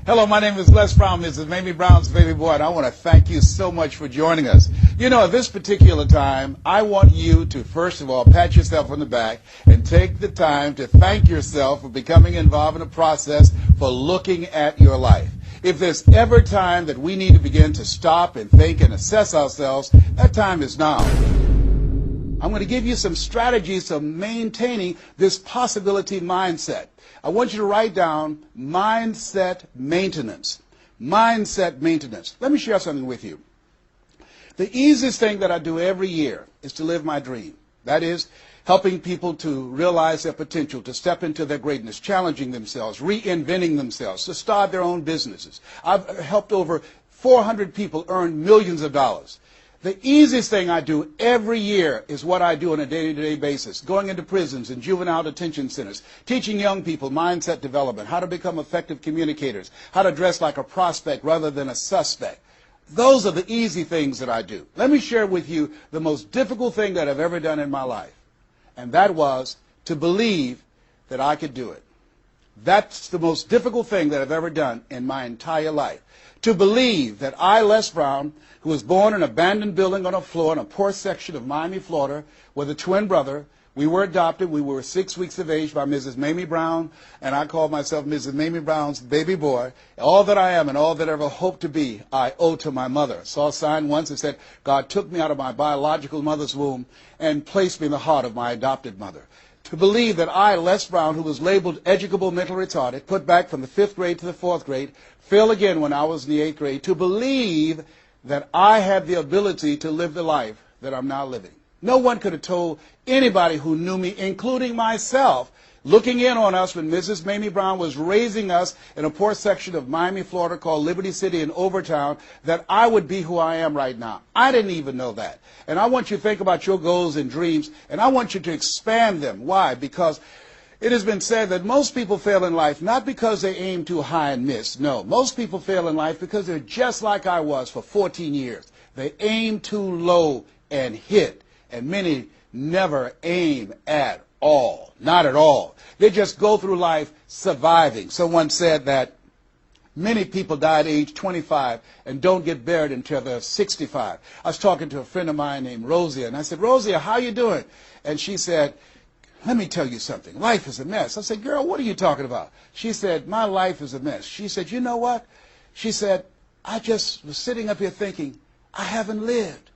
Hello, my name is Les Brown, Mrs. Mamie Brown's baby boy, and I want to thank you so much for joining us. You know, at this particular time, I want you to, first of all, pat yourself on the back and take the time to thank yourself for becoming involved in a process for looking at your life. If there's ever time that we need to begin to stop and think and assess ourselves, that time is now. I'm going to give you some strategies of maintaining this possibility mindset. I want you to write down mindset maintenance. Mindset maintenance. Let me share something with you. The easiest thing that I do every year is to live my dream. That is, helping people to realize their potential, to step into their greatness, challenging themselves, reinventing themselves, to start their own businesses. I've helped over 400 people earn millions of dollars. The easiest thing I do every year is what I do on a day-to-day basis, going into prisons and juvenile detention centers, teaching young people mindset development, how to become effective communicators, how to dress like a prospect rather than a suspect. Those are the easy things that I do. Let me share with you the most difficult thing that I've ever done in my life, and that was to believe that I could do it. That's the most difficult thing that I've ever done in my entire life. To believe that I, Les Brown, who was born in an abandoned building on a floor in a poor section of Miami, Florida, with a twin brother. We were adopted. We were 6 weeks of age by Mrs. Mamie Brown, and I called myself Mrs. Mamie Brown's baby boy. All that I am and all that I ever hope to be, I owe to my mother. I saw a sign once that said, God took me out of my biological mother's womb and placed me in the heart of my adopted mother. To believe that I, Les Brown, who was labeled educable mental retarded, put back from the 5th grade to the 4th grade, failed again when I was in the 8th grade, to believe that I had the ability to live the life that I'm now living. No one could have told anybody who knew me, including myself, looking in on us when Mrs. Mamie Brown was raising us in a poor section of Miami, Florida called Liberty City in Overtown, that I would be who I am right now. I didn't even know that. And I want you to think about your goals and dreams, and I want you to expand them. Why? Because it has been said that most people fail in life not because they aim too high and miss. No, most people fail in life because they're just like I was for 14 years. They aim too low and hit, and many never aim at all. Not at all. They just go through life surviving. Someone said that many people die at age 25 and don't get buried until they're 65. I was talking to a friend of mine named Rosia, and I said, Rosia, how you doing? And she said, let me tell you something. Life is a mess. I said, girl, what are you talking about? She said, my life is a mess. She said, you know what? She said, I just was sitting up here thinking, I haven't lived.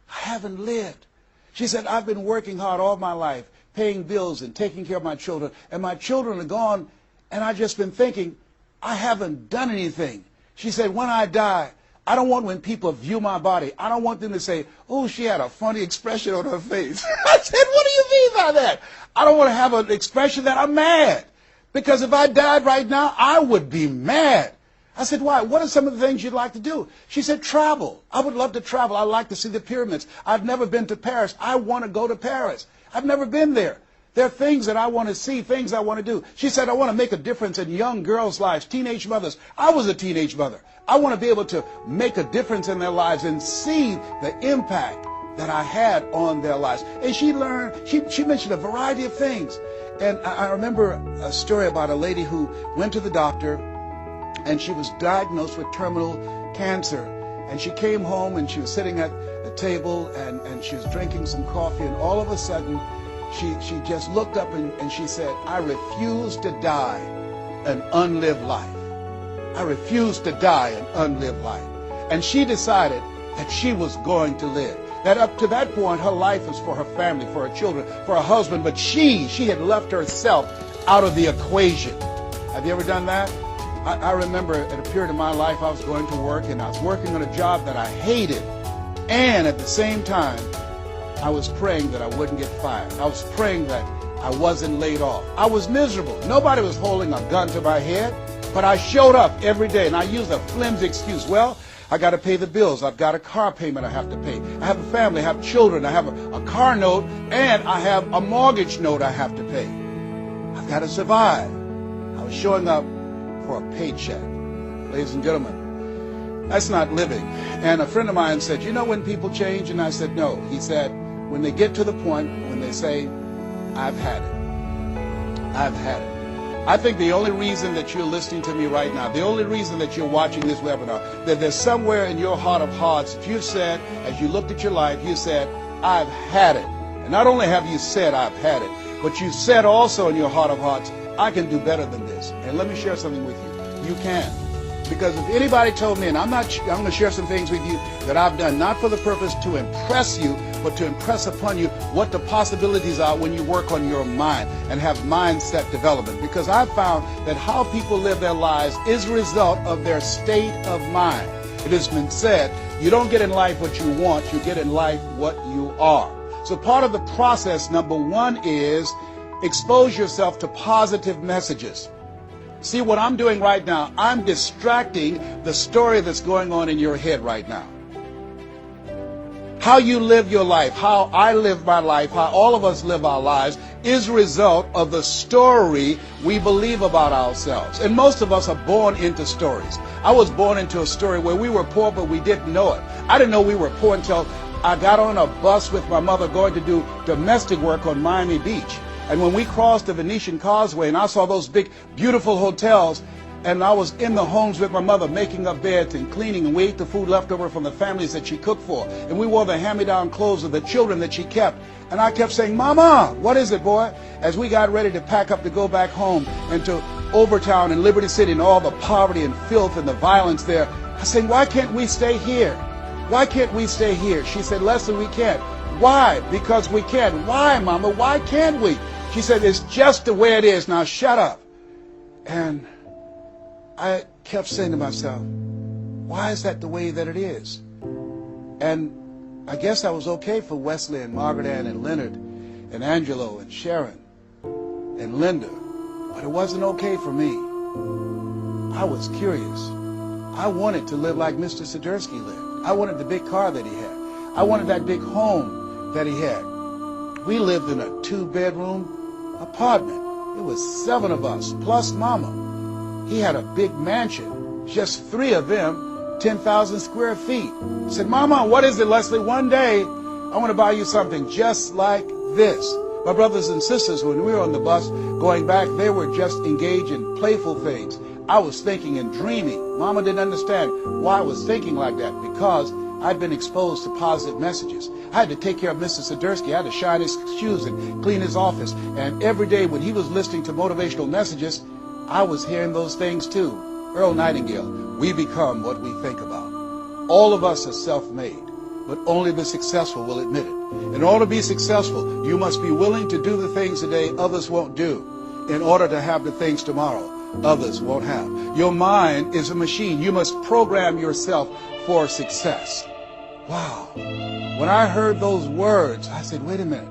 I haven't lived. She said, I've been working hard all my life, paying bills and taking care of my children, and my children are gone, and I've just been thinking, I haven't done anything. She said, when I die, I don't want when people view my body, I don't want them to say, oh, she had a funny expression on her face. I said, what do you mean by that? I don't want to have an expression that I'm mad. Because if I died right now, I would be mad. I said, why? What are some of the things you'd like to do? She said, travel. I would love to travel. I'd like to see the pyramids. I've never been to Paris. I want to go to Paris. I've never been there. There are things that I want to see, things I want to do. She said, I want to make a difference in young girls' lives, teenage mothers. I was a teenage mother. I want to be able to make a difference in their lives and see the impact that I had on their lives. And she learned, she mentioned a variety of things. And I remember a story about a lady who went to the doctor and she was diagnosed with terminal cancer. And she came home and she was sitting at a table and she was drinking some coffee, and all of a sudden she just looked up and she said, I refuse to die an unlived life. I refuse to die an unlived life. And she decided that she was going to live. That up to that point, her life was for her family, for her children, for her husband, but she had left herself out of the equation. Have you ever done that? I remember at a period of my life I was going to work, and I was working on a job that I hated, and at the same time I was praying that I wouldn't get fired. I was praying that I wasn't laid off. I was miserable. Nobody was holding a gun to my head, but I showed up every day, and I used a flimsy excuse. Well, I got to pay the bills. I've got a car payment I have to pay. I have a family, I have children, I have a car note, and I have a mortgage note I have to pay. I've got to survive. I was showing up for a paycheck. Ladies and gentlemen, that's not living. And a friend of mine said, you know when people change? And I said, no. He said, when they get to the point when they say, I've had it. I've had it. I think the only reason that you're listening to me right now, the only reason that you're watching this webinar, that there's somewhere in your heart of hearts, if you said, as you looked at your life, you said, I've had it. And not only have you said, I've had it, but you said also in your heart of hearts, I can do better than this. And let me share something with you. You can. Because if anybody told me, and I'm going to share some things with you that I've done, not for the purpose to impress you, but to impress upon you what the possibilities are when you work on your mind and have mindset development. Because I've found that how people live their lives is a result of their state of mind. It has been said, you don't get in life what you want, you get in life what you are. So part of the process, number one, is expose yourself to positive messages. See, what I'm doing right now, I'm distracting the story that's going on in your head right now. How you live your life, how I live my life, how all of us live our lives is a result of the story we believe about ourselves. And most of us are born into stories. I was born into a story where we were poor, but we didn't know it. I didn't know we were poor until I got on a bus with my mother going to do domestic work on Miami Beach. And when we crossed the Venetian Causeway and I saw those big, beautiful hotels, and I was in the homes with my mother making up beds and cleaning, and we ate the food left over from the families that she cooked for. And we wore the hand-me-down clothes of the children that she kept. And I kept saying, Mama, what is it, boy? As we got ready to pack up to go back home and to Overtown and Liberty City and all the poverty and filth and the violence there, I said, why can't we stay here? Why can't we stay here? She said, Leslie, we can't. Why? Because we can. Why, Mama? Why can't we? She said, it's just the way it is. Now shut up. And I kept saying to myself, why is that the way that it is? And I guess I was okay for Wesley and Margaret Ann and Leonard and Angelo and Sharon and Linda, but it wasn't okay for me. I was curious. I wanted to live like Mr. Swiderski lived. I wanted the big car that he had. I wanted that big home that he had. We lived in a 2-bedroom apartment. It was 7 of us, plus Mama. He had a big mansion, just 3 of them, 10,000 square feet. I said, Mama, what is it, Leslie? One day, I want to buy you something just like this. My brothers and sisters, when we were on the bus going back, they were just engaged in playful things. I was thinking and dreaming. Mama didn't understand why I was thinking like that, because I'd been exposed to positive messages. I had to take care of Mr. Swiderski. I had to shine his shoes and clean his office. And every day when he was listening to motivational messages, I was hearing those things too. Earl Nightingale, we become what we think about. All of us are self-made, but only the successful will admit it. In order to be successful, you must be willing to do the things today others won't do in order to have the things tomorrow others won't have. Your mind is a machine. You must program yourself for success. Wow. When I heard those words, I said, wait a minute.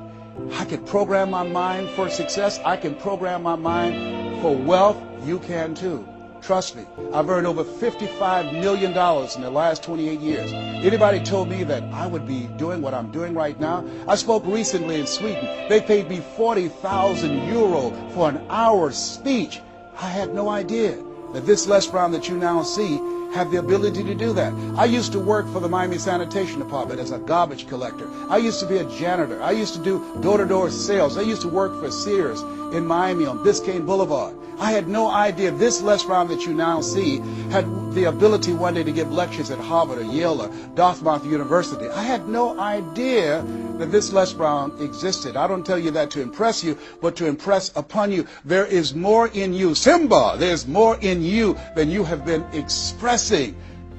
I can program my mind for success. I can program my mind for wealth. You can too. Trust me. I've earned over $55 million in the last 28 years. Anybody told me that I would be doing what I'm doing right now? I spoke recently in Sweden. They paid me 40,000 euro for an hour speech. I had no idea that this Les Brown that you now see had the ability to do that. I used to work for the Miami Sanitation Department as a garbage collector. I used to be a janitor. I used to do door-to-door sales. I used to work for Sears in Miami on Biscayne Boulevard. I had no idea this Les Brown that you now see had the ability one day to give lectures at Harvard or Yale or Dartmouth University. I had no idea that this Les Brown existed. I don't tell you that to impress you, but to impress upon you. There is more in you. Simba, there's more in you than you have been expressing.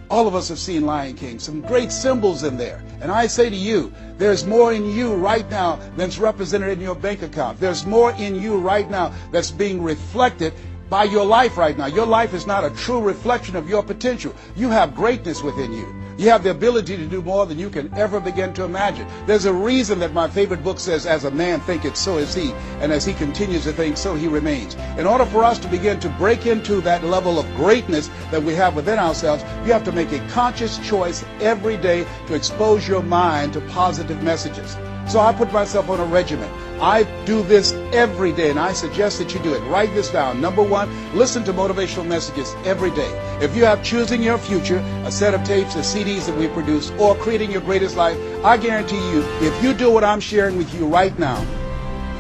All of us have seen Lion King, some great symbols in there. And I say to you, there's more in you right now than's represented in your bank account. There's more in you right now that's being reflected by your life right now. Your life is not a true reflection of your potential. You have greatness within you. You have the ability to do more than you can ever begin to imagine. There's a reason that my favorite book says, as a man thinketh, so is he. And as he continues to think, so he remains. In order for us to begin to break into that level of greatness that we have within ourselves, you have to make a conscious choice every day to expose your mind to positive messages. So I put myself on a regimen. I do this every day, and I suggest that you do it. Write this down. Number 1, listen to motivational messages every day. If you have Choosing Your Future, a set of tapes, the CDs that we produce, or Creating Your Greatest Life, I guarantee you, if you do what I'm sharing with you right now,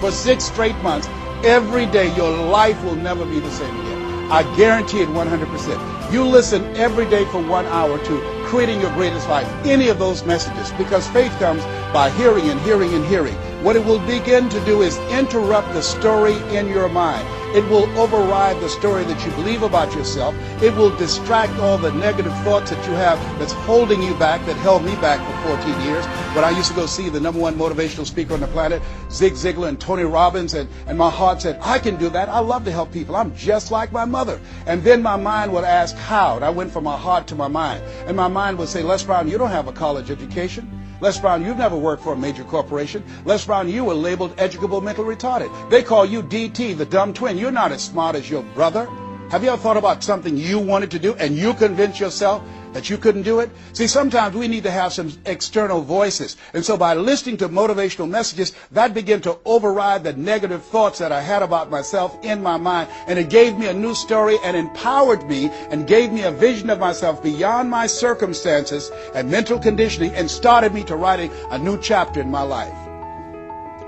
for 6 straight months, every day, your life will never be the same again. I guarantee it 100%. You listen every day for 1 hour to creating your greatest life, any of those messages, because faith comes by hearing and hearing and hearing. What it will begin to do is interrupt the story in your mind. It will override the story that you believe about yourself. It will distract all the negative thoughts that you have that's holding you back, that held me back for 14 years. When I used to go see the #1 motivational speaker on the planet, Zig Ziglar and Tony Robbins, and my heart said, I can do that. I love to help people. I'm just like my mother. And then my mind would ask how. And I went from my heart to my mind. And my mind would say, Les Brown, you don't have a college education. Les Brown, you've never worked for a major corporation. Les Brown, you were labeled educable mental retarded. They call you DT, the dumb twin. You're not as smart as your brother. Have you ever thought about something you wanted to do and you convinced yourself that you couldn't do it? See, sometimes we need to have some external voices. And so by listening to motivational messages, that began to override the negative thoughts that I had about myself in my mind. And it gave me a new story and empowered me and gave me a vision of myself beyond my circumstances and mental conditioning and started me to writing a new chapter in my life.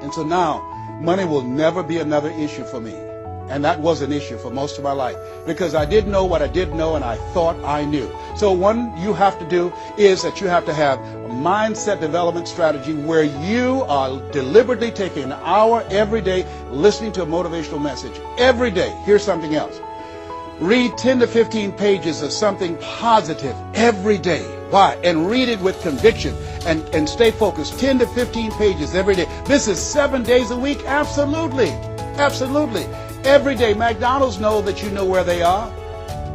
And so now, money will never be another issue for me. And that was an issue for most of my life because I didn't know what I didn't know and I thought I knew. So one you have to do is that you have to have a mindset development strategy where you are deliberately taking an hour every day listening to a motivational message. Every day. Here's something else. Read 10 to 15 pages of something positive every day. Why? And read it with conviction and stay focused. 10 to 15 pages every day. This is 7 days a week? Absolutely. Absolutely. Every day, McDonald's know that you know where they are.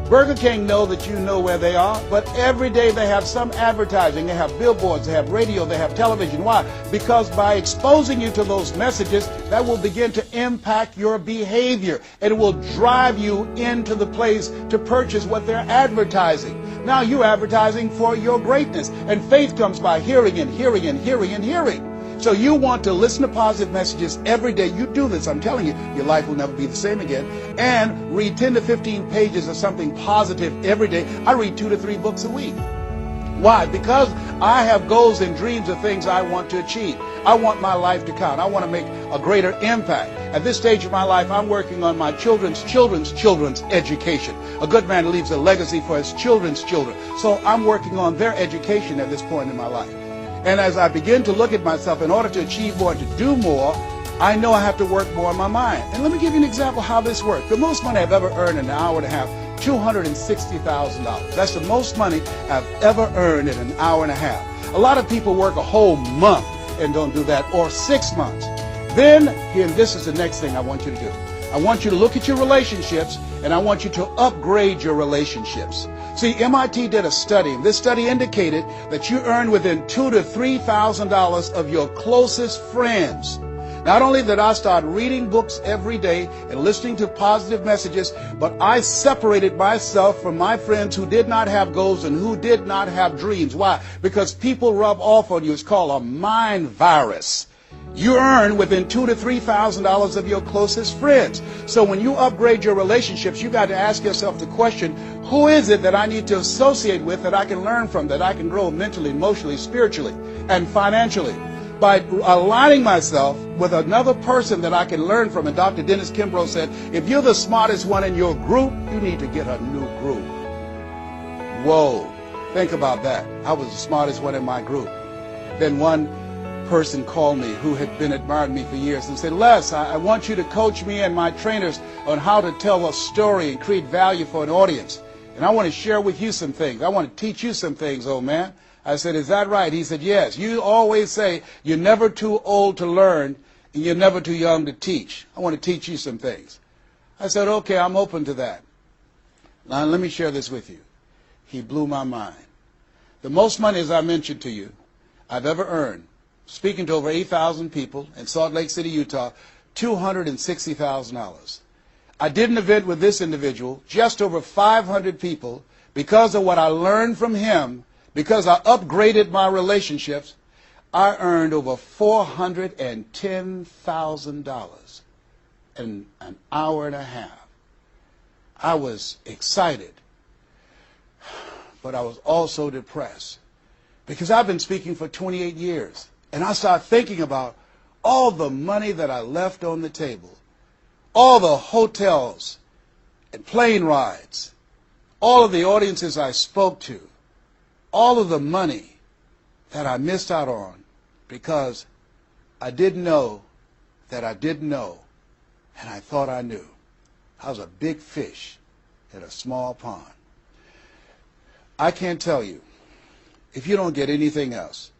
Burger King know that you know where they are. But every day they have some advertising. They have billboards, they have radio, they have television. Why? Because by exposing you to those messages, that will begin to impact your behavior. And it will drive you into the place to purchase what they're advertising. Now you're advertising for your greatness. And faith comes by hearing and hearing and hearing and hearing. So you want to listen to positive messages every day. You do this, I'm telling you, your life will never be the same again. And read 10 to 15 pages of something positive every day. I read 2 to 3 books a week. Why? Because I have goals and dreams of things I want to achieve. I want my life to count. I want to make a greater impact. At this stage of my life, I'm working on my children's education. A good man leaves a legacy for his children's children. So I'm working on their education at this point in my life. And as I begin to look at myself, in order to achieve more, to do more, I know I have to work more on my mind. And let me give you an example of how this works. The most money I've ever earned in an hour and a half, $260,000. That's the most money I've ever earned in an hour and a half. A lot of people work a whole month and don't do that, or 6 months. Then, this is the next thing I want you to do. I want you to look at your relationships, and I want you to upgrade your relationships. See, MIT did a study, and this study indicated that you earn within $2,000 to $3,000 of your closest friends. Not only did I start reading books every day and listening to positive messages, but I separated myself from my friends who did not have goals and who did not have dreams. Why? Because people rub off on you. It's called a mind virus. You earn within $2,000 to $3,000 of your closest friends. So when you upgrade your relationships, you got to ask yourself the question, who is it that I need to associate with, that I can learn from, that I can grow mentally, emotionally, spiritually, and financially? By aligning myself with another person that I can learn from. And Dr. Dennis Kimbrough said, if you're the smartest one in your group, you need to get a new group. Whoa, think about that. I was the smartest one in my group. Then one person called me who had been admiring me for years and said, Les, I want you to coach me and my trainers on how to tell a story and create value for an audience. And I want to share with you some things. I want to teach you some things, old man. I said, is that right? He said, yes. You always say you're never too old to learn and you're never too young to teach. I want to teach you some things. I said, okay, I'm open to that. Now let me share this with you. He blew my mind. The most money, as I mentioned to you, I've ever earned, speaking to over 8,000 people in Salt Lake City, Utah, $260,000. I did an event with this individual, just over 500 people, because of what I learned from him, because I upgraded my relationships. I earned over $410,000 in an hour and a half. I was excited, but I was also depressed, because I've been speaking for 28 years. And I started thinking about all the money that I left on the table, all the hotels and plane rides, all of the audiences I spoke to, all of the money that I missed out on because I didn't know that I didn't know, and I thought I knew. I was a big fish in a small pond. I can't tell you, if you don't get anything else,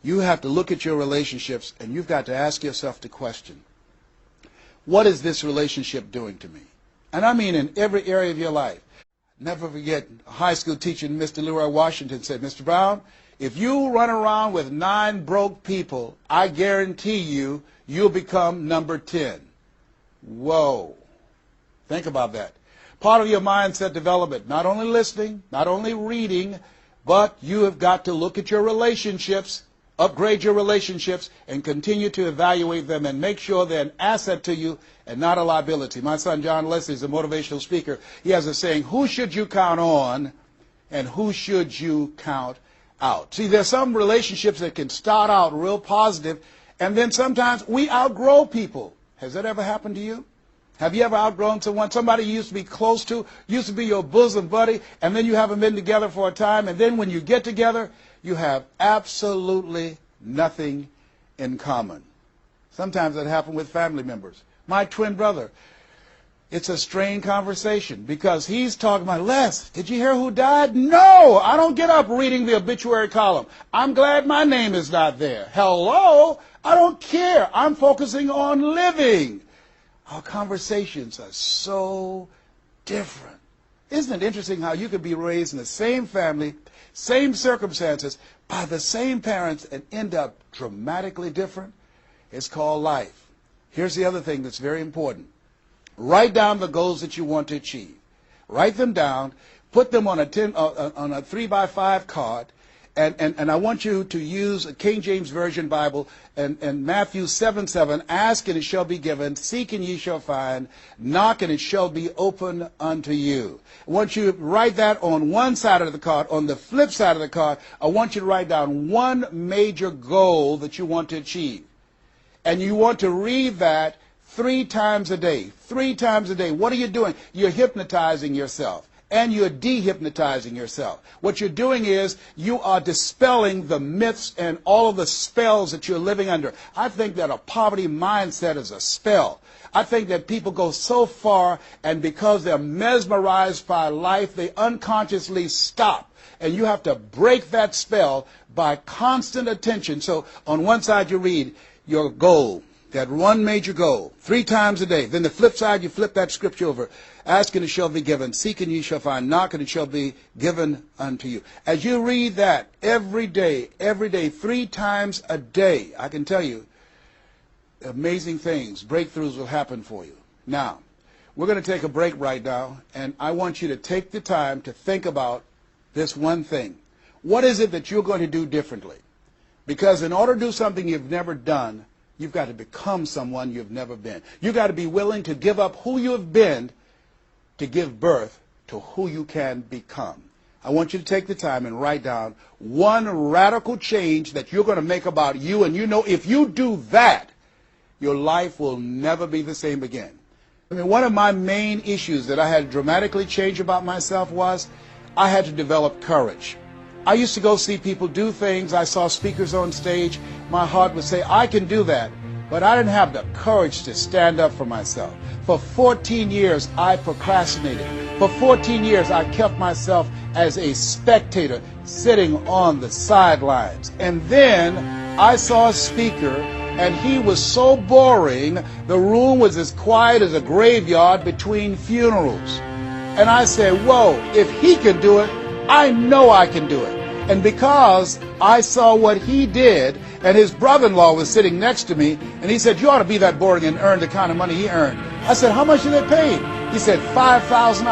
you have to look at your relationships and you've got to ask yourself the question, what is this relationship doing to me? And I mean in every area of your life. Never forget, a high school teacher, Mr. Leroy Washington, said, Mr. Brown, if you run around with 9 broke people, I guarantee you, you'll become number 10. Whoa. Think about that. Part of your mindset development, not only listening, not only reading, but you have got to look at your relationships, upgrade your relationships, and continue to evaluate them and make sure they're an asset to you and not a liability. My son John Leslie is a motivational speaker. He has a saying, who should you count on and who should you count out? See, there's some relationships that can start out real positive, and then sometimes we outgrow people. Has that ever happened to you? Have you ever outgrown someone? Somebody you used to be close to, used to be your bosom buddy, and then you haven't been together for a time, and then when you get together, you have absolutely nothing in common. Sometimes that happens with family members. My twin brother, it's a strained conversation because he's talking about, Les, did you hear who died? No, I don't get up reading the obituary column. I'm glad my name is not there. Hello, I don't care. I'm focusing on living. Our conversations are so different. Isn't it interesting how you could be raised in the same family, same circumstances, by the same parents and end up dramatically different? It's called life. Here's the other thing that's very important. Write down the goals that you want to achieve. Write them down. Put them on a 3x5 card. And I want you to use a King James Version Bible and Matthew 7:7. Ask and it shall be given. Seek and ye shall find. Knock and it shall be open unto you. I want you to write that on one side of the card. On the flip side of the card, I want you to write down one major goal that you want to achieve. And you want to read that 3 times a day. 3 times a day. What are you doing? You're hypnotizing yourself. And you're dehypnotizing yourself. What you're doing is you are dispelling the myths and all of the spells that you're living under. I think that a poverty mindset is a spell. I think that people go so far, and because they're mesmerized by life, they unconsciously stop. And you have to break that spell by constant attention. So on one side you read your goal, that one major goal, 3 times a day. Then the flip side, you flip that scripture over. Ask and it shall be given. Seek and ye shall find. Knock and it shall be given unto you. As you read that every day, 3 times a day, I can tell you, amazing things, breakthroughs will happen for you. Now, we're going to take a break right now, and I want you to take the time to think about this one thing. What is it that you're going to do differently? Because in order to do something you've never done, you've got to become someone you've never been. You've got to be willing to give up who you have been to give birth to who you can become. I want you to take the time and write down one radical change that you're going to make about you, and you know if you do that, your life will never be the same again. I mean, one of my main issues that I had to dramatically change about myself was I had to develop courage. I used to go see people do things. I saw speakers on stage. My heart would say, I can do that. But I didn't have the courage to stand up for myself. For 14 years, I procrastinated. For 14 years, I kept myself as a spectator, sitting on the sidelines. And then I saw a speaker, and he was so boring, the room was as quiet as a graveyard between funerals. And I said, whoa, if he can do it, I know I can do it. And because I saw what he did, and his brother-in-law was sitting next to me, and he said, you ought to be that boring and earn the kind of money he earned. I said, how much did they pay? He said, $5,000.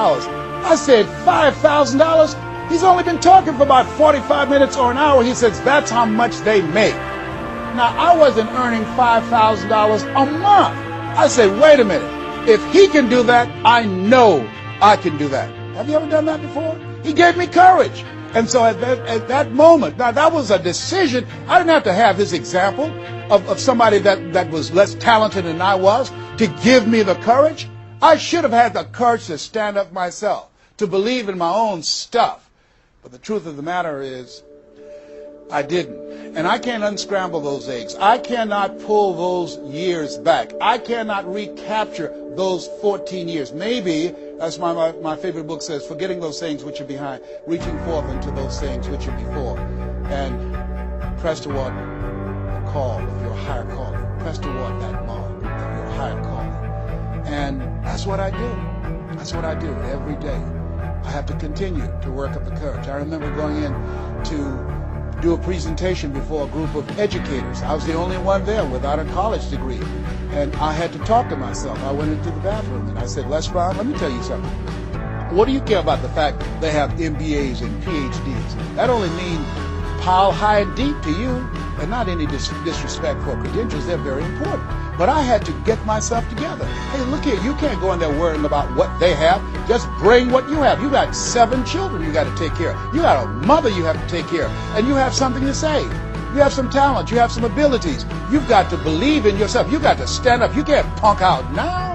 I said, $5,000? He's only been talking for about 45 minutes or an hour. He says, that's how much they make. Now, I wasn't earning $5,000 a month. I said, wait a minute. If he can do that, I know I can do that. Have you ever done that before? He gave me courage. And so at that moment, now that was a decision. I didn't have to have his example of somebody that was less talented than I was to give me the courage. I should have had the courage to stand up myself, to believe in my own stuff. But the truth of the matter is, I didn't. And I can't unscramble those eggs. I cannot pull those years back. I cannot recapture those 14 years. Maybe, as my favorite book says, forgetting those things which are behind, reaching forth into those things which are before, and press toward the call of your higher calling. Press toward that mark of your higher calling. And that's what I do. That's what I do every day. I have to continue to work up the courage. I remember going in to do a presentation before a group of educators. I was the only one there without a college degree. And I had to talk to myself. I went into the bathroom and I said, Les Brown, let me tell you something. What do you care about the fact they have MBAs and PhDs? That only means pile high and deep to you, and not any disrespect for credentials. They're very important. But I had to get myself together. Hey, look here, you can't go in there worrying about what they have. Just bring what you have. You got 7 children you got to take care of. You got a mother you have to take care of. And you have something to say. You have some talent. You have some abilities. You've got to believe in yourself. You got to stand up. You can't punk out now.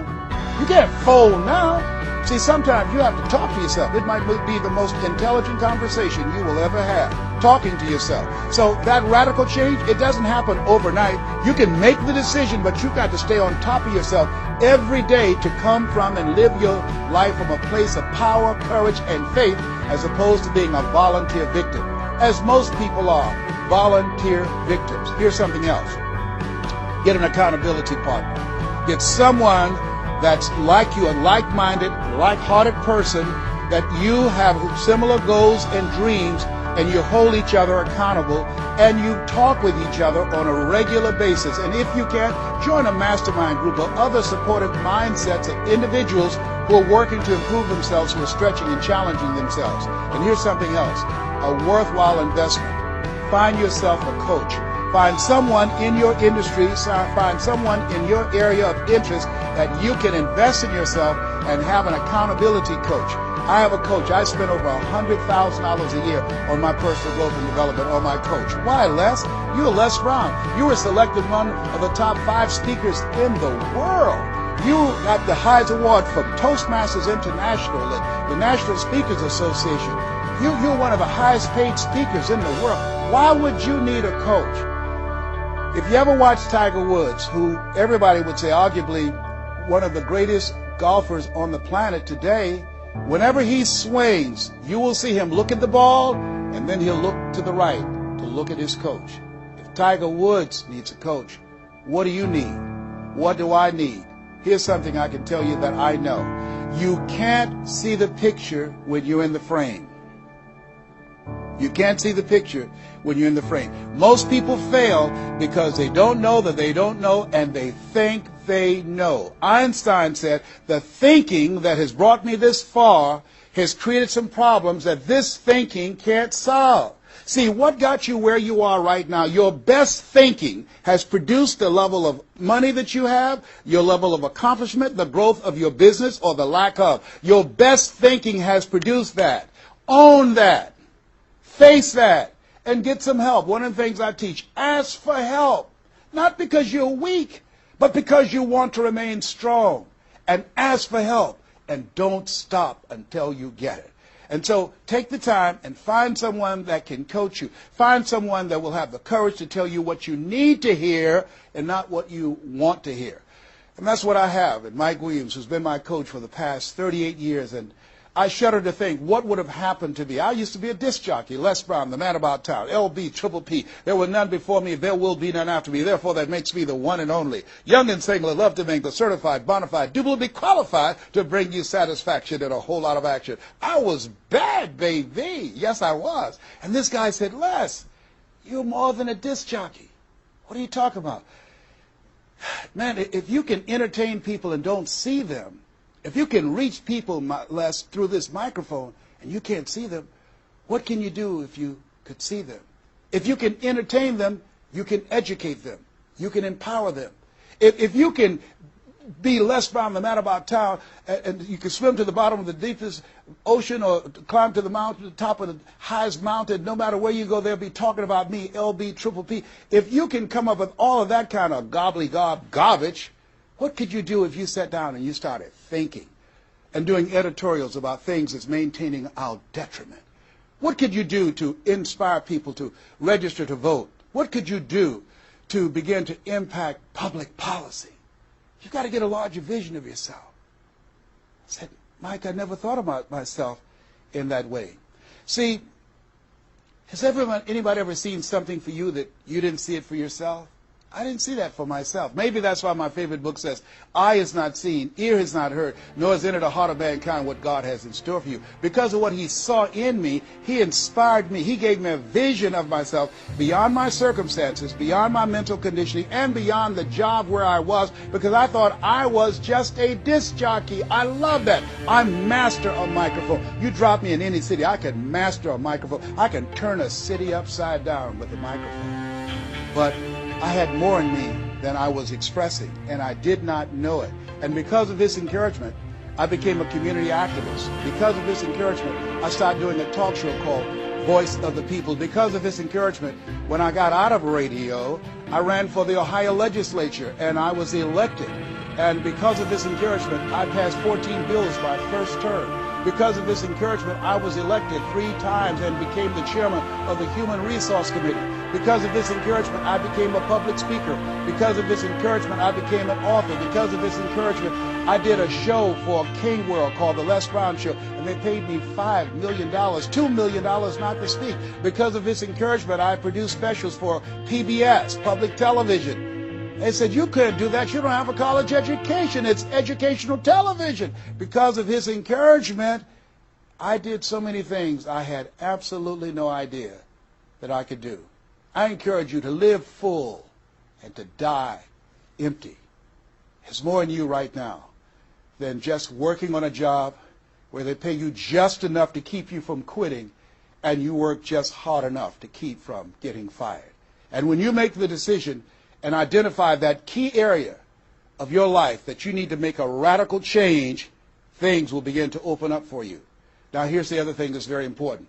You can't fold now. See, sometimes you have to talk to yourself. It might be the most intelligent conversation you will ever have, talking to yourself. So that radical change, it doesn't happen overnight. You can make the decision, but you've got to stay on top of yourself every day to come from and live your life from a place of power, courage, and faith, as opposed to being a volunteer victim, as most people are, volunteer victims. Here's something else. Get an accountability partner. Get someone that's like you, a like-minded, like-hearted person, that you have similar goals and dreams, and you hold each other accountable, and you talk with each other on a regular basis. And if you can, join a mastermind group of other supportive mindsets of individuals who are working to improve themselves, who are stretching and challenging themselves. And here's something else, a worthwhile investment. Find yourself a coach. Find someone in your industry, find someone in your area of interest that you can invest in yourself and have an accountability coach. I have a coach. I spend over $100,000 a year on my personal growth and development, on my coach. Why, Les? You're Les Brown. You were selected one of the top 5 speakers in the world. You got the highest award from Toastmasters International and the National Speakers Association. You're one of the highest paid speakers in the world. Why would you need a coach? If you ever watch Tiger Woods, who everybody would say arguably one of the greatest golfers on the planet today, whenever he swings, you will see him look at the ball, and then he'll look to the right to look at his coach. If Tiger Woods needs a coach, what do you need? What do I need? Here's something I can tell you that I know. You can't see the picture when you're in the frame. You can't see the picture when you're in the frame. Most people fail because they don't know that they don't know, and they think they know. Einstein said, the thinking that has brought me this far has created some problems that this thinking can't solve. See, what got you where you are right now? Your best thinking has produced the level of money that you have, your level of accomplishment, the growth of your business, or the lack of. Your best thinking has produced that. Own that. Face that and get some help. One of the things I teach, ask for help. Not because you're weak, but because you want to remain strong. And ask for help. And don't stop until you get it. And so take the time and find someone that can coach you. Find someone that will have the courage to tell you what you need to hear and not what you want to hear. And that's what I have. And Mike Williams, who's been my coach for the past 38 years, and I shudder to think what would have happened to me. I used to be a disc jockey, Les Brown, the man about town, LB, Triple P. There were none before me, there will be none after me. Therefore, that makes me the one and only. Young and single, love to mingle, certified, bona fide, doubly qualified to bring you satisfaction and a whole lot of action. I was bad, baby. Yes, I was. And this guy said, Les, you're more than a disc jockey. What are you talking about? Man, if you can entertain people and don't see them, if you can reach people, Les, through this microphone, and you can't see them, what can you do if you could see them? If you can entertain them, you can educate them. You can empower them. If you can be Les Brown, the man about town, and you can swim to the bottom of the deepest ocean or climb to the mountain, the top of the highest mountain, no matter where you go, they'll be talking about me, LB, Triple P. If you can come up with all of that kind of gobbly-gob garbage, What could you do if you sat down and you started thinking and doing editorials about things that's maintaining our detriment? What could you do to inspire people to register to vote? What could you do to begin to impact public policy? You've got to get a larger vision of yourself. I said, Mike, I never thought about myself in that way. See, has anybody ever seen something for you that you didn't see it for yourself? I didn't see that for myself. Maybe that's why my favorite book says, eye has not seen, ear has not heard, nor has entered the heart of mankind what God has in store for you. Because of what he saw in me, he inspired me. He gave me a vision of myself beyond my circumstances, beyond my mental conditioning, and beyond the job where I was, because I thought I was just a disc jockey. I love that. I'm master of microphone. You drop me in any city, I can master a microphone. I can turn a city upside down with a microphone. But I had more in me than I was expressing, and I did not know it. And because of this encouragement, I became a community activist. Because of this encouragement, I started doing a talk show called Voice of the People. Because of this encouragement, when I got out of radio, I ran for the Ohio legislature, and I was elected. And because of this encouragement, I passed 14 bills my first term. Because of this encouragement, I was elected 3 times and became the chairman of the Human Resource Committee. Because of this encouragement, I became a public speaker. Because of this encouragement, I became an author. Because of this encouragement, I did a show for King World called The Les Brown Show, and they paid me $5 million, $2 million not to speak. Because of this encouragement, I produced specials for PBS, public television. They said, you couldn't do that. You don't have a college education. It's educational television. Because of his encouragement, I did so many things I had absolutely no idea that I could do. I encourage you to live full and to die empty. There's more in you right now than just working on a job where they pay you just enough to keep you from quitting and you work just hard enough to keep from getting fired. And when you make the decision and identify that key area of your life that you need to make a radical change, things will begin to open up for you. Now, here's the other thing that's very important.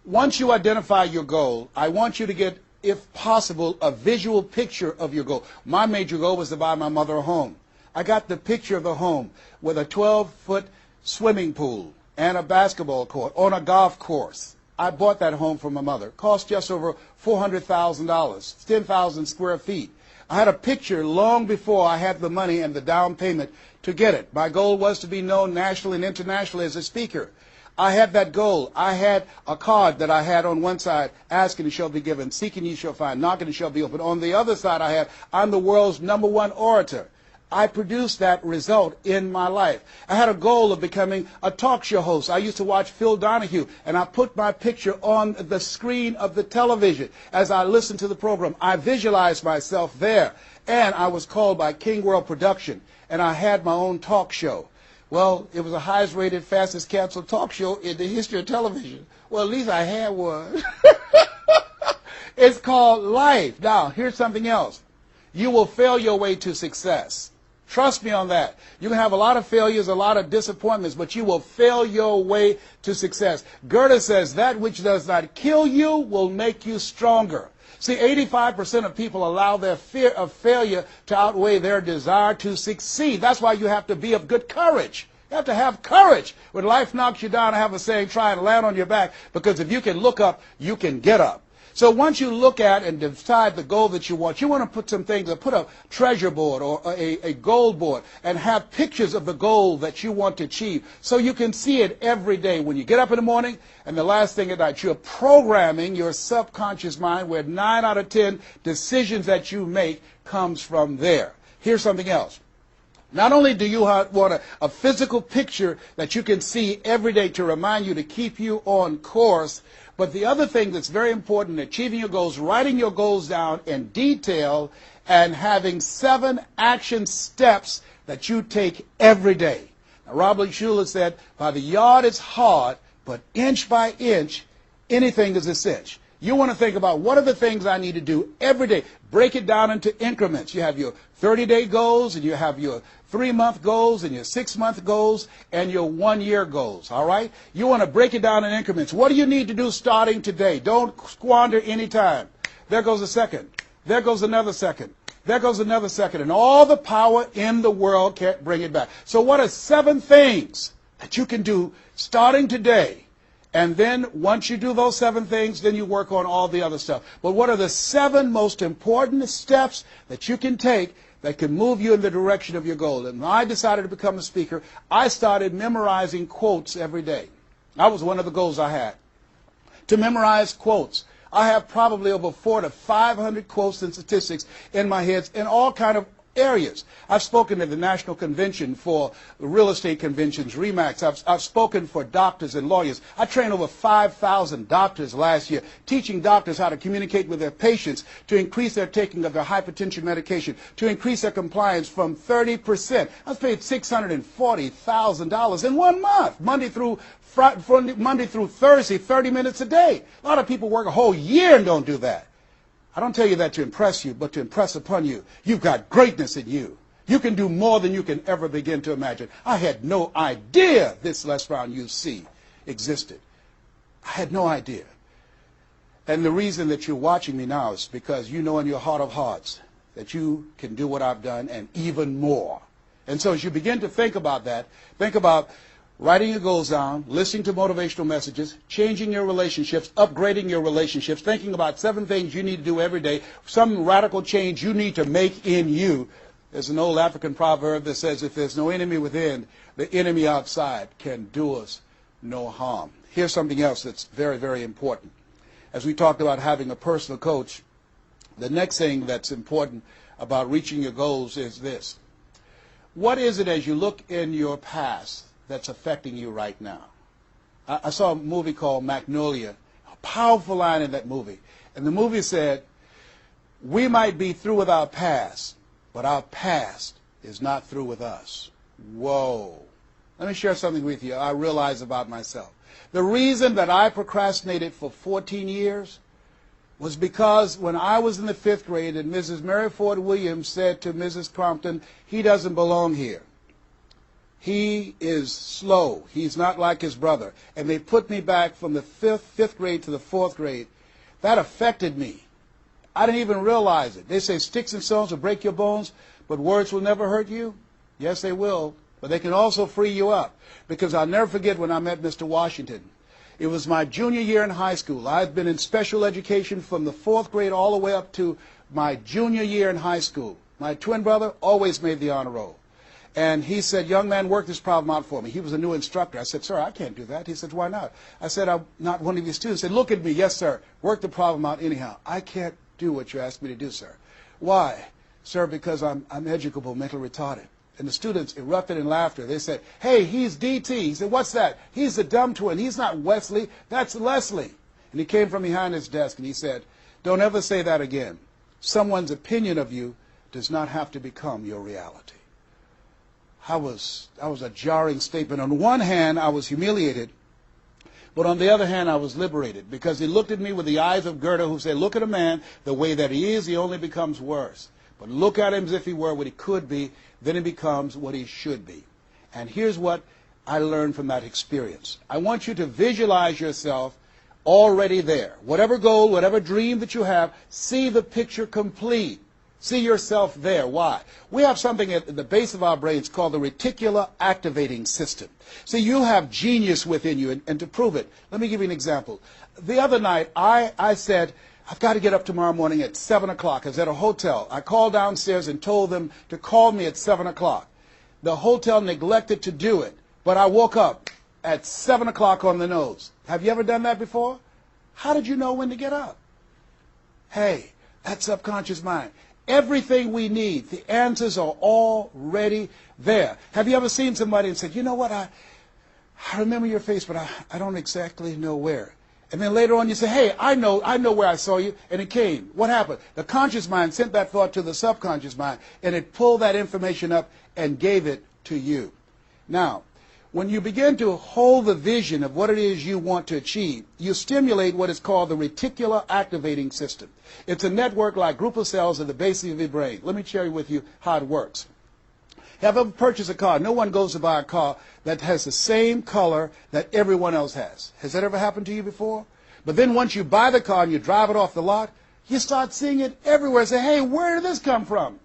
Once you identify your goal, I want you to get, if possible, a visual picture of your goal. My major goal was to buy my mother a home. I got the picture of the home with a 12-foot swimming pool and a basketball court on a golf course. I bought that home for my mother. It cost just over $400,000, 10,000 square feet. I had a picture long before I had the money and the down payment to get it. My goal was to be known nationally and internationally as a speaker. I had that goal. I had a card that I had on one side, asking you shall be given, seeking you shall find, knocking you shall be opened. On the other side I had, I'm the world's #1 orator. I produced that result in my life. I had a goal of becoming a talk show host. I used to watch Phil Donahue, and I put my picture on the screen of the television as I listened to the program. I visualized myself there, and I was called by King World Production, and I had my own talk show. Well, it was the highest rated, fastest canceled talk show in the history of television. Well, at least I had one. It's called life. Now, here's something else. You will fail your way to success. Trust me on that. You can have a lot of failures, a lot of disappointments, but you will fail your way to success. Goethe says, that which does not kill you will make you stronger. See, 85% of people allow their fear of failure to outweigh their desire to succeed. That's why you have to be of good courage. You have to have courage. When life knocks you down, I have a saying, try and land on your back, because if you can look up, you can get up. So once you look at and decide the goal that you want to put some things, put a treasure board or a goal board and have pictures of the goal that you want to achieve so you can see it every day when you get up in the morning and the last thing at night. You're programming your subconscious mind where 9 out of 10 decisions that you make comes from there. Here's something else. Not only do you want a physical picture that you can see every day to remind you to keep you on course, but the other thing that's very important in achieving your goals, writing your goals down in detail and having 7 action steps that you take every day. Now, Robert Schuller said, by the yard it's hard, but inch by inch, anything is a cinch. You want to think about what are the things I need to do every day. Break it down into increments. You have your 30-day goals, and you have your 3-month goals, and your 6-month goals, and your 1-year goals, all right? You want to break it down in increments. What do you need to do starting today? Don't squander any time. There goes a second. There goes another second. There goes another second, and all the power in the world can't bring it back. So what are 7 things that you can do starting today? And then once you do those 7 things, then you work on all the other stuff. But what are the 7 most important steps that you can take that can move you in the direction of your goal? And when I decided to become a speaker, I started memorizing quotes every day. That was one of the goals I had, to memorize quotes. I have probably over 400 to 500 quotes and statistics in my head in all kind of areas. I've spoken at the National Convention for real estate conventions, RE/MAX. I've spoken for doctors and lawyers. I trained over 5,000 doctors last year, teaching doctors how to communicate with their patients to increase their taking of their hypertension medication, to increase their compliance from 30%. I was paid $640,000 in 1 month, Monday through Thursday, 30 minutes a day. A lot of people work a whole year and don't do that. I don't tell you that to impress you, but to impress upon you. You've got greatness in you. You can do more than you can ever begin to imagine. I had no idea this Les Brown you see existed. I had no idea. And the reason that you're watching me now is because you know in your heart of hearts that you can do what I've done and even more. And so as you begin to think about that, think about writing your goals down, listening to motivational messages, changing your relationships, upgrading your relationships, thinking about 7 things you need to do every day, some radical change you need to make in you. There's an old African proverb that says, if there's no enemy within, the enemy outside can do us no harm. Here's something else that's very, very important. As we talked about having a personal coach, the next thing that's important about reaching your goals is this. What is it as you look in your past that's affecting you right now? I saw a movie called Magnolia, a powerful line in that movie. And the movie said, we might be through with our past, but our past is not through with us. Whoa. Let me share something with you I realize about myself. The reason that I procrastinated for 14 years was because when I was in the 5th grade and Mrs. Mary Ford Williams said to Mrs. Crompton, he doesn't belong here. He is slow. He's not like his brother. And they put me back from the 5th grade to the 4th grade. That affected me. I didn't even realize it. They say sticks and stones will break your bones, but words will never hurt you. Yes, they will. But they can also free you up. Because I'll never forget when I met Mr. Washington. It was my junior year in high school. I've been in special education from the 4th grade all the way up to my junior year in high school. My twin brother always made the honor roll. And he said, young man, work this problem out for me. He was a new instructor. I said, sir, I can't do that. He said, why not? I said, I'm not one of your students. He said, look at me. Yes, sir. Work the problem out anyhow. I can't do what you asked me to do, sir. Why? Sir, because I'm educable, mentally retarded. And the students erupted in laughter. They said, hey, he's DT. He said, what's that? He's the dumb twin. He's not Wesley. That's Leslie. And he came from behind his desk and he said, don't ever say that again. Someone's opinion of you does not have to become your reality. That was a jarring statement. On one hand, I was humiliated, but on the other hand, I was liberated because he looked at me with the eyes of Goethe who said, look at a man the way that he is, he only becomes worse. But look at him as if he were what he could be, then he becomes what he should be. And here's what I learned from that experience. I want you to visualize yourself already there. Whatever goal, whatever dream that you have, see the picture complete. See yourself there. Why? We have something at the base of our brains called the reticular activating system. See, you have genius within you, and to prove it, let me give you an example. The other night, I said, I've got to get up tomorrow morning at 7 o'clock. I was at a hotel. I called downstairs and told them to call me at 7 o'clock. The hotel neglected to do it, but I woke up at 7 o'clock on the nose. Have you ever done that before? How did you know when to get up? Hey, that subconscious mind. Everything we need, the answers are already there. Have you ever seen somebody and said, you know what, I remember your face, but I don't exactly know where. And then later on you say, hey, I know where I saw you, and it came. What happened? The conscious mind sent that thought to the subconscious mind, and it pulled that information up and gave it to you. Now, when you begin to hold the vision of what it is you want to achieve, you stimulate what is called the reticular activating system. It's a network like group of cells at the base of your brain. Let me share with you how it works. Have you ever purchased a car? No one goes to buy a car that has the same color that everyone else has. Has that ever happened to you before? But then once you buy the car and you drive it off the lot, You start seeing it everywhere. Say, hey, where did this come from?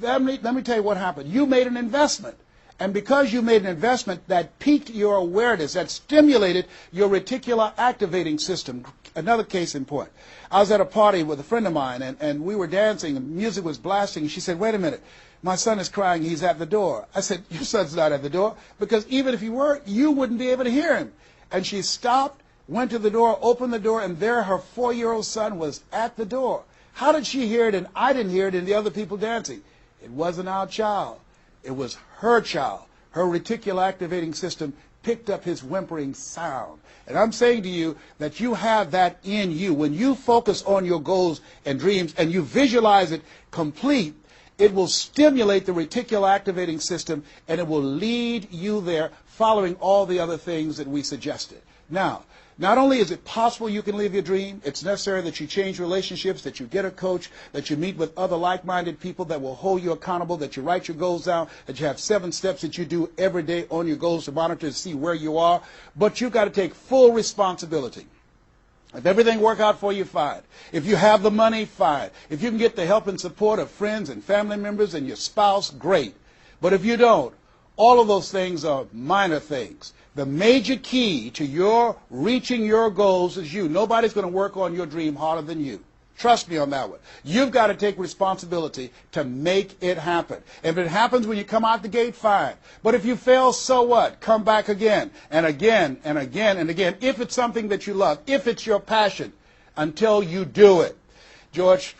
Let me tell you what happened. You made an investment. And because you made an investment, that piqued your awareness, that stimulated your reticular activating system. Another case in point. I was at a party with a friend of mine, and we were dancing, and music was blasting, and she said, wait a minute, my son is crying, he's at the door. I said, your son's not at the door, because even if he were, you wouldn't be able to hear him. And she stopped, went to the door, opened the door, and there her 4-year-old son was at the door. How did she hear it and I didn't hear it and the other people dancing? It wasn't our child. It was her child. Her reticular activating system picked up his whimpering sound. And I'm saying to you that you have that in you. When you focus on your goals and dreams and you visualize it complete, it will stimulate the reticular activating system and it will lead you there following all the other things that we suggested. Now, not only is it possible you can live your dream, it's necessary that you change relationships, that you get a coach, that you meet with other like-minded people that will hold you accountable, that you write your goals down, that you have 7 steps that you do every day on your goals to monitor to see where you are. But you've got to take full responsibility. If everything works out for you, fine. If you have the money, fine. If you can get the help and support of friends and family members and your spouse, great. But if you don't, all of those things are minor things. The major key to your reaching your goals is you. Nobody's going to work on your dream harder than you. Trust me on that one. You've got to take responsibility to make it happen. If it happens when you come out the gate, fine. But if you fail, so what? Come back again and again and again and again. If it's something that you love, if it's your passion, until you do it. George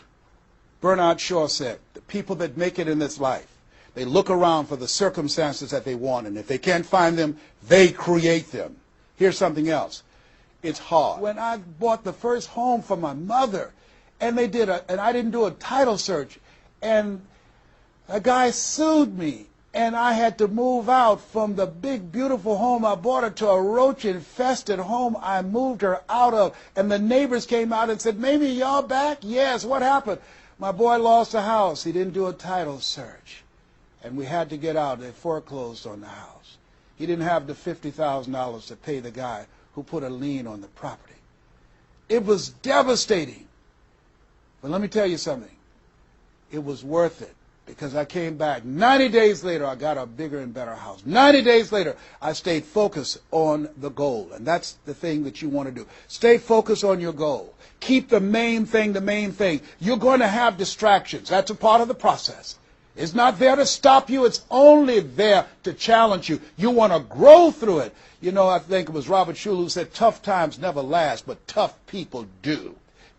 Bernard Shaw said, the people that make it in this life, they look around for the circumstances that they want, and if they can't find them, they create them. Here's something else. It's hard. When I bought the first home for my mother, and I didn't do a title search, and a guy sued me, and I had to move out from the big, beautiful home I bought her to a roach-infested home I moved her out of, and the neighbors came out and said, "Mamie, y'all back?" "Yes, what happened?" "My boy lost a house. He didn't do a title search." And we had to get out. They foreclosed on the house. He didn't have the $50,000 to pay the guy who put a lien on the property. It was devastating. But let me tell you something. It was worth it because I came back. 90 days later, I got a bigger and better house. 90 days later, I stayed focused on the goal. And that's the thing that you want to do. Stay focused on your goal. Keep the main thing the main thing. You're going to have distractions. That's a part of the process. It's not there to stop you. It's only there to challenge you. You want to grow through it. You know, I think it was Robert Schuller who said, tough times never last, but tough people do.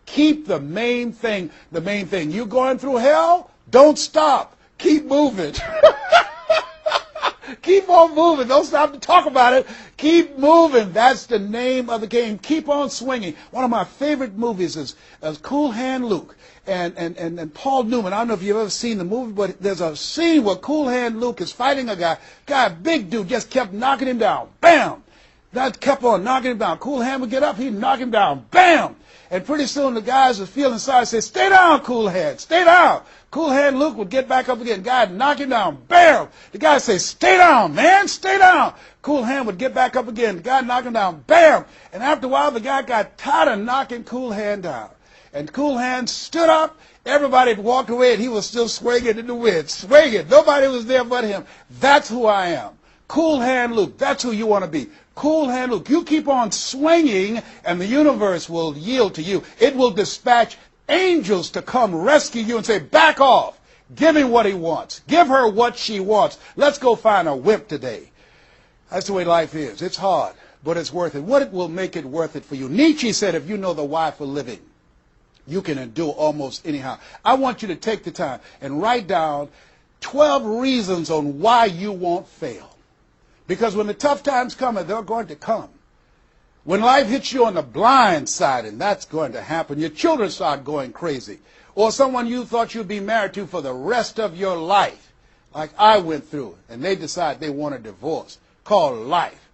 Keep the main thing the main thing. You're going through hell? Don't stop. Keep moving. Keep on moving. Don't stop to talk about it. Keep moving. That's the name of the game. Keep on swinging. One of my favorite movies is Cool Hand Luke and Paul Newman. I don't know if you've ever seen the movie, but there's a scene where Cool Hand Luke is fighting a guy, big dude, just kept knocking him down. Bam! That kept on knocking him down. Cool Hand would get up, he'd knock him down. Bam! And pretty soon the guys would feel inside and say, "Stay down, Cool Hand, stay down." Cool Hand Luke would get back up again. Guy would knock him down. Bam! The guy would say, "Stay down, man, stay down." Cool Hand would get back up again. The guy would knock him down. Bam! And after a while, the guy got tired of knocking Cool Hand down. And Cool Hand stood up. Everybody had walked away, and he was still swinging in the wind. Swinging. Nobody was there but him. That's who I am. Cool Hand Luke. That's who you want to be. Cool Hand Luke. You keep on swinging, and the universe will yield to you. It will dispatch angels to come rescue you and say, "Back off. Give him what he wants. Give her what she wants. Let's go find a wimp today." That's the way life is. It's hard, but it's worth it. What will make it worth it for you? Nietzsche said, if you know the why for living, you can endure almost anyhow. I want you to take the time and write down 12 reasons on why you won't fail. Because when the tough times come, and they're going to come, when life hits you on the blind side, and that's going to happen, your children start going crazy, or someone you thought you'd be married to for the rest of your life, like I went through, and they decide they want a divorce, called life.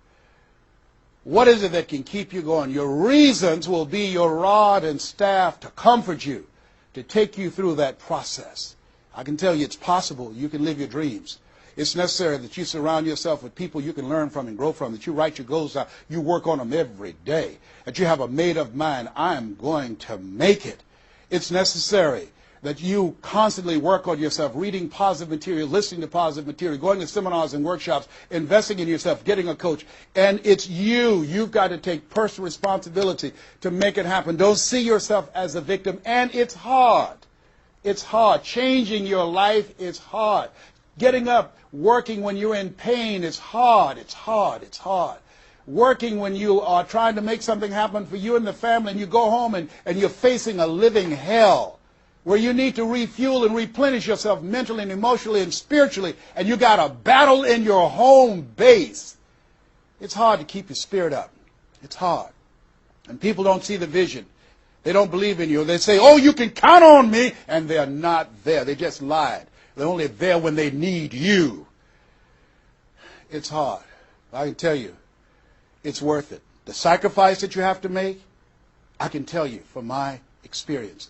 What is it that can keep you going? Your reasons will be your rod and staff to comfort you, to take you through that process. I can tell you it's possible. You can live your dreams. It's necessary that you surround yourself with people you can learn from and grow from, that you write your goals down, you work on them every day, that you have a made-up mind, I am going to make it. It's necessary that you constantly work on yourself, reading positive material, listening to positive material, going to seminars and workshops, investing in yourself, getting a coach. And it's you. You've got to take personal responsibility to make it happen. Don't see yourself as a victim. And it's hard. It's hard. Changing your life is hard. Getting up, working when you're in pain is hard. It's hard. It's hard. Working when you are trying to make something happen for you and the family, and you go home and you're facing a living hell, where you need to refuel and replenish yourself mentally and emotionally and spiritually, and you got a battle in your home base. It's hard to keep your spirit up. It's hard. And people don't see the vision. They don't believe in you. They say, oh, you can count on me, and they're not there. They just lied. They're only there when they need you. It's hard. I can tell you, it's worth it. The sacrifice that you have to make, I can tell you from my experience,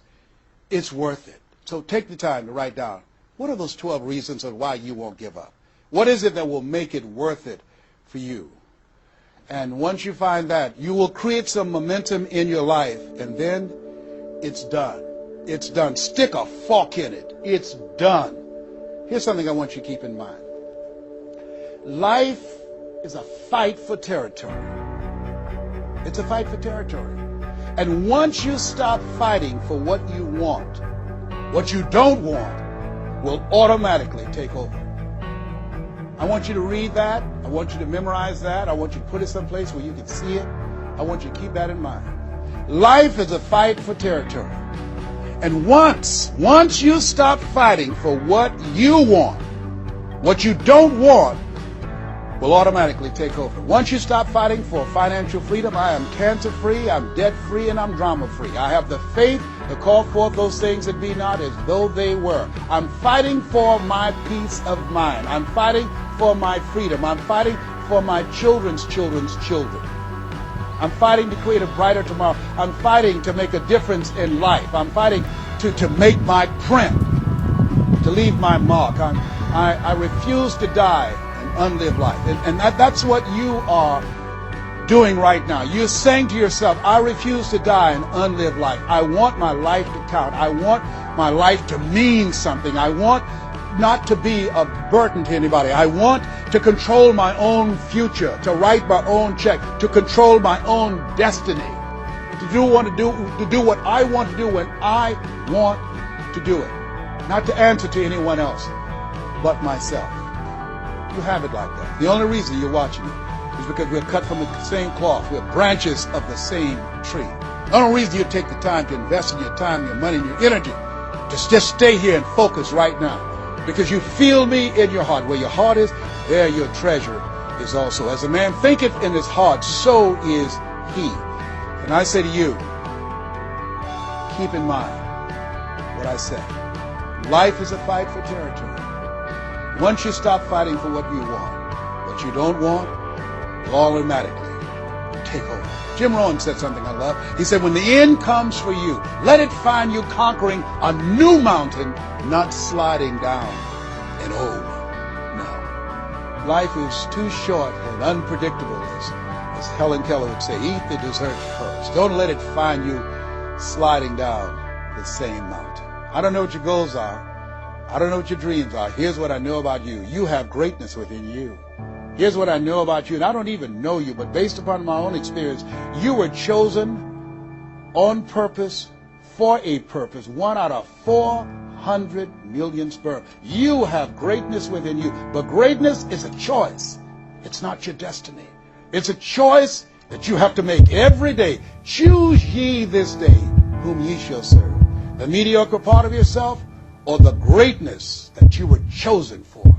it's worth it. So take the time to write down, what are those 12 reasons of why you won't give up? What is it that will make it worth it for you? And once you find that, you will create some momentum in your life, and then it's done. It's done. Stick a fork in it. It's done. Here's something I want you to keep in mind. Life is a fight for territory. It's a fight for territory. And once you stop fighting for what you want, what you don't want will automatically take over. I want you to read that. I want you to memorize that. I want you to put it someplace where you can see it. I want you to keep that in mind. Life is a fight for territory. And once you stop fighting for what you want, what you don't want will automatically take over. Once you stop fighting for financial freedom, I am cancer-free, I'm debt-free, and I'm drama-free. I have the faith to call forth those things that be not as though they were. I'm fighting for my peace of mind. I'm fighting for my freedom. I'm fighting for my children's children's children. I'm fighting to create a brighter tomorrow. I'm fighting to make a difference in life. I'm fighting to make my print, to leave my mark. I refuse to die unlived life. And that's what you are doing right now. You're saying to yourself, I refuse to die an unlived life. I want my life to count. I want my life to mean something. I want not to be a burden to anybody. I want to control my own future, to write my own check, to control my own destiny, to do what I want to do when I want to do it, not to answer to anyone else but myself. You have it like that. The only reason you're watching it is because we're cut from the same cloth. We're branches of the same tree. The only reason you take the time to invest in your time, your money, and your energy, just stay here and focus right now. Because you feel me in your heart. Where your heart is, there your treasure is also. As a man thinketh in his heart, so is he. And I say to you, keep in mind what I said. Life is a fight for territory. Once you stop fighting for what you want, what you don't want will automatically take over. Jim Rohn said something I love. He said, when the end comes for you, let it find you conquering a new mountain, not sliding down an old one. No. Life is too short and unpredictable, as Helen Keller would say. Eat the dessert first. Don't let it find you sliding down the same mountain. I don't know what your goals are. I don't know what your dreams are. Here's what I know about you. You have greatness within you. Here's what I know about you, and I don't even know you, but based upon my own experience, you were chosen on purpose, for a purpose, 1 out of 400 million sperm. You have greatness within you, but greatness is a choice. It's not your destiny. It's a choice that you have to make every day. Choose ye this day whom ye shall serve. The mediocre part of yourself, or the greatness that you were chosen for.